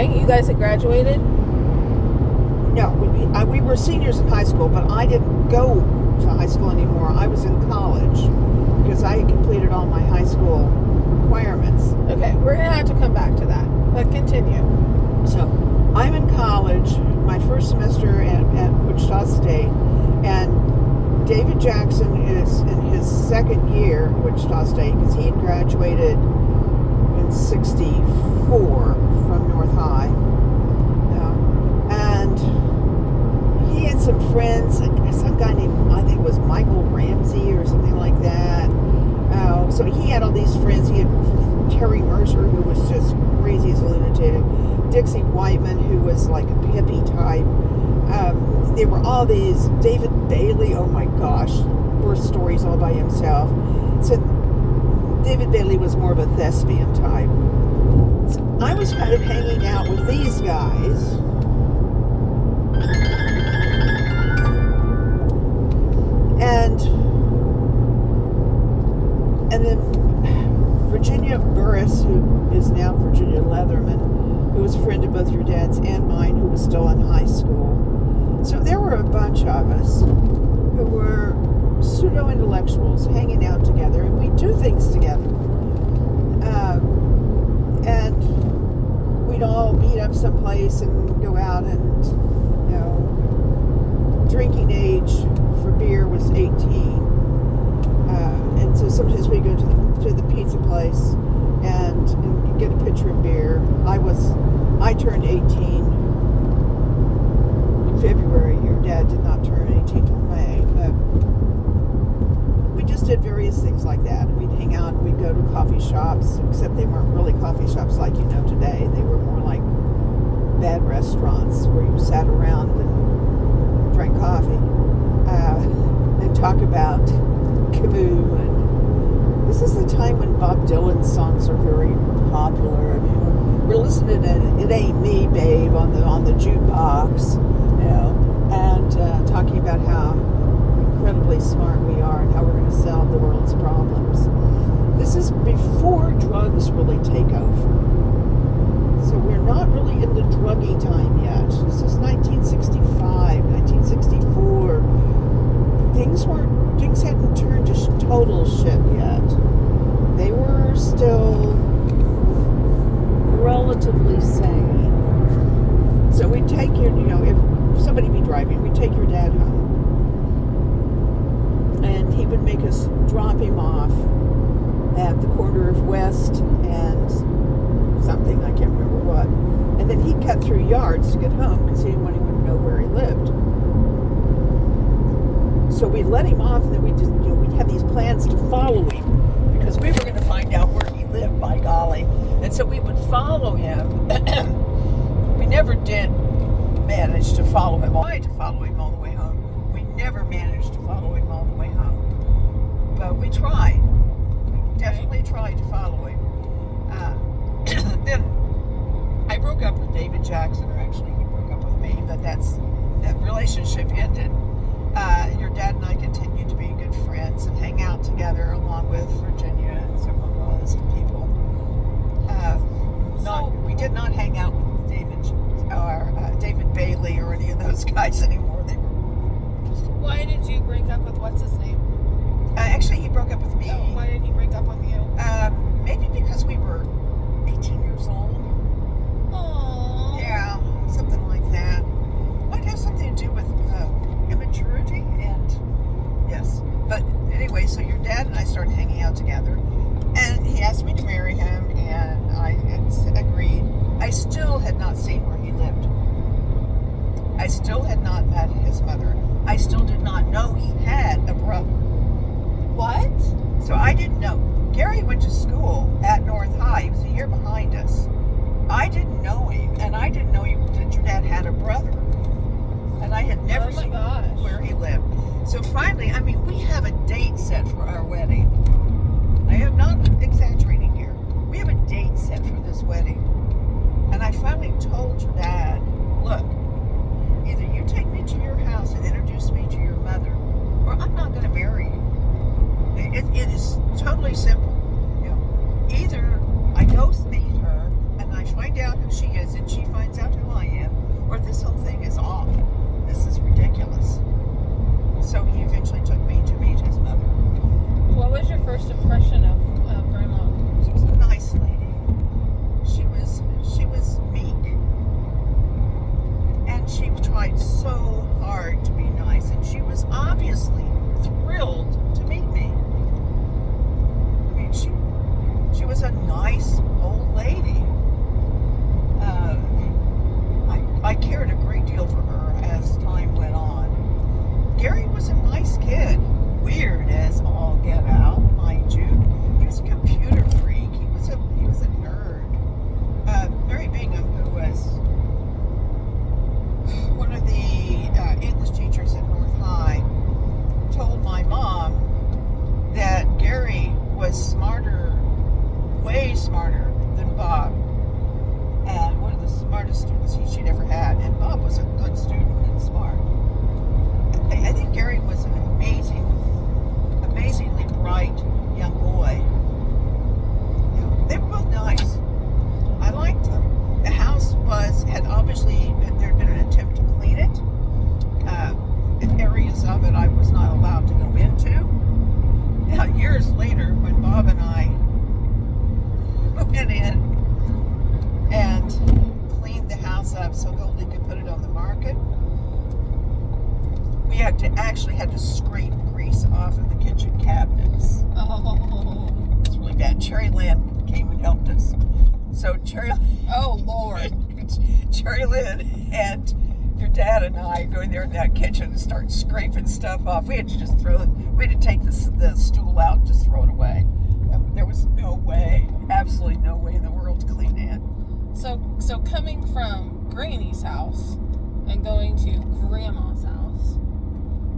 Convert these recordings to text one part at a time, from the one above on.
Okay, you guys had graduated? No, we were seniors in high school, but I didn't go to high school anymore. I was in college because I had completed all my high school requirements. Okay, we're going to have to come back to that, but continue. So I'm in college, my first semester at Wichita State, and David Jackson is in his second year at Wichita State because he had graduated in 64 from North High. And he had some friends, some guy named, I think it was Michael Ramsey or something like that. So he had all these friends. He had Terry Mercer, who was just crazy as a lunatic. Dixie Whiteman, who was like a hippie type. There were all these. David Bailey, oh my gosh, worst stories all by himself. So David Bailey was more of a thespian type. So I was kind of hanging out with these guys. And then Virginia Burris, who is now Virginia Leatherman, who was a friend of both your dad's and mine, who was still in high school. So there were a bunch of us who were pseudo-intellectuals hanging out together, and we do things together. And we'd all meet up someplace and go out, and, you know, drinking age for beer was 18. And so sometimes we go to the pizza place and get a pitcher of beer. I turned 18 in February. Your dad did not turn 18 till May. But we just did various things like that. We'd hang out and we'd go to coffee shops, except they weren't really coffee shops like you know today. They were more like bad restaurants where you sat around and drank coffee and talk about Camus. And this is the time when Bob Dylan's songs are very popular. I mean, we're listening to "It Ain't Me, Babe" on the jukebox, you know, and talking about how incredibly smart we are and how we're going to solve the world's problems. This is before drugs really take over. So we're not really in the druggy time yet. This is 1965, 1964. Things hadn't turned to total shit yet. They were still relatively sane. So we'd take if somebody be driving, we'd take your dad home. And he would make us drop him off at the corner of West and something, I can't remember what. And then he'd cut through yards to get home because he didn't want anyone to know where he lived. So we'd let him off, and then we'd have these plans to follow him because we were going to find out where he lived, by golly. And so we would follow him. We never did manage to follow him. I tried to follow him all the way home. We never managed to follow him all the way home. But we tried. We definitely tried to follow him. Then I broke up with David Jackson, or actually he broke up with me, but that relationship ended. Your dad and I continued to be good friends and hang out together along with Virginia and several others people. We did not hang out with David Bailey or any of those guys anymore. They were. Why did you break up with what's his name? Actually, he broke up with me. Oh, why did he break up with you? Maybe because we were 18 years old. Aww. Yeah, something like that. Might have something to do with immaturity and yes. But anyway, so your dad and I started hanging out together, and he asked me to marry him, and I agreed. I still had not seen where he lived. I still had not met his mother. I still did not know he had a brother. What? So I didn't know. Gary went to school at North High. He was a year behind us. I didn't know him, and I didn't know that your dad had a brother. And I had never seen where he lived. So finally, we have a date set for our wedding. I am not exaggerating here. We have a date set for this wedding. And I finally told your dad, look, either you take me to your house and introduce me to your mother, or I'm not going to marry you. It is totally simple. Either I go meet her and I find out who she is and she finds so hard to be nice, and she was obviously thrilled to meet me. I mean, she was a nice old lady. I cared a great deal for her as time went on. Gary was a nice kid, weird as all get out, mind you. He was a computer freak. He was a nerd. Mary Bingham, who was one of the English teachers at North High, told my mom that Gary was smarter, way smarter than Bob, and one of the smartest students she'd ever had. And Bob was a good student and smart. I think Gary was an amazingly bright young boy. You know, they were both nice. I liked them. The house had obviously, there'd been an attempt to clean it. Areas of it I was not allowed to go into. Now, years later, when Bob and I went in and cleaned the house up so Goldie could put it on the market, we had to scrape grease off of the kitchen cabinets. Oh. It's really bad. Cherry Lynn came and helped us. So Oh, Lord. Cherry Lynn and your dad and I go in there in that kitchen and start scraping stuff off. We had to just we had to take the stool out and just throw it away. There was no way, absolutely no way in the world to clean it. So coming from Granny's house and going to Grandma's house,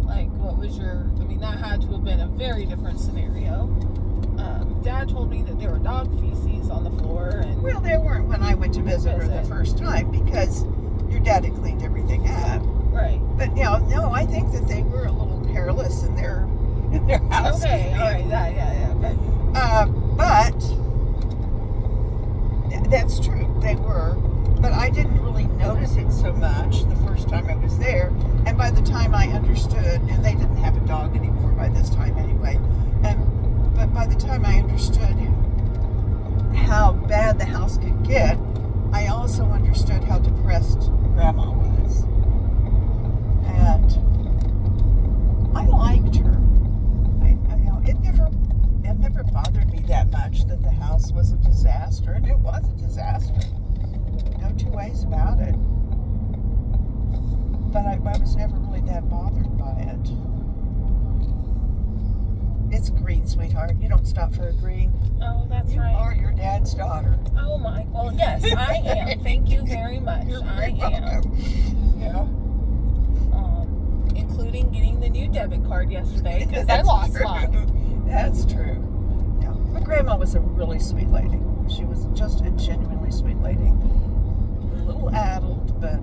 like, what was that had to have been a very different scenario. Dad told me that there were dog feces on the floor. And well, there weren't when I went to visit her the first time because your dad had cleaned everything up. Right. But no, I think that they were a little careless in their house. Okay, all right, yeah, okay. But that's true, they were. But I didn't really notice it so much the first time I was there. And by the time I understood, and they didn't have a dog anymore by this time anyway, but by the time I understood how bad the house could get, I also understood how depressed Grandma was. And I liked her. It never bothered me that much that the house was a disaster, and it was a disaster. No two ways about it. But I was never really that bothered by it. It's green, sweetheart. You don't stop for a green. Oh, that's You right. are your dad's daughter. Oh my. Well, yes, I am. Thank you very much. You're I very am. welcome. Yeah. Including getting the new debit card yesterday because I That's lost true. mine. That's true. Yeah. My grandma was a really sweet lady. She was just a genuinely sweet lady. A little addled, but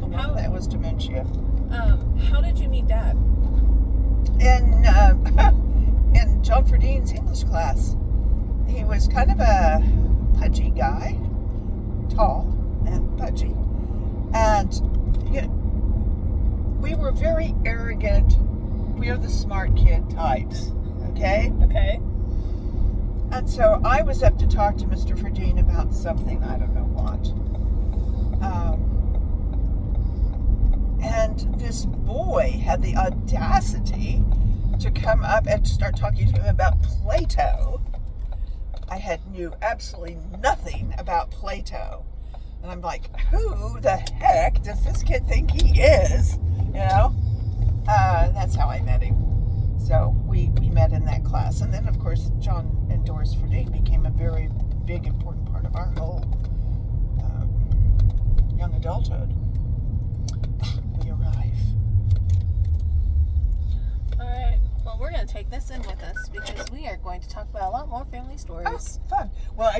a lot of that was dementia. How did you meet Dad? In John Fredine's English class. He was kind of a pudgy guy, tall and pudgy, and we were very arrogant. We are the smart kid types, okay? Okay. And so I was up to talk to Mr. Fredine about something, I don't know what. And this boy had the audacity to come up and start talking to him about Plato. I knew absolutely nothing about Plato. And I'm like, who the heck does this kid think he is? You know? That's how I met him. So we met in that class. And then, of course, John and Doris Fredine became a very big, important part of our whole young adulthood. We arrive. All right. Well, we're going to take this in with us because we are going to talk about a lot more family stories. Oh, fun. Well, I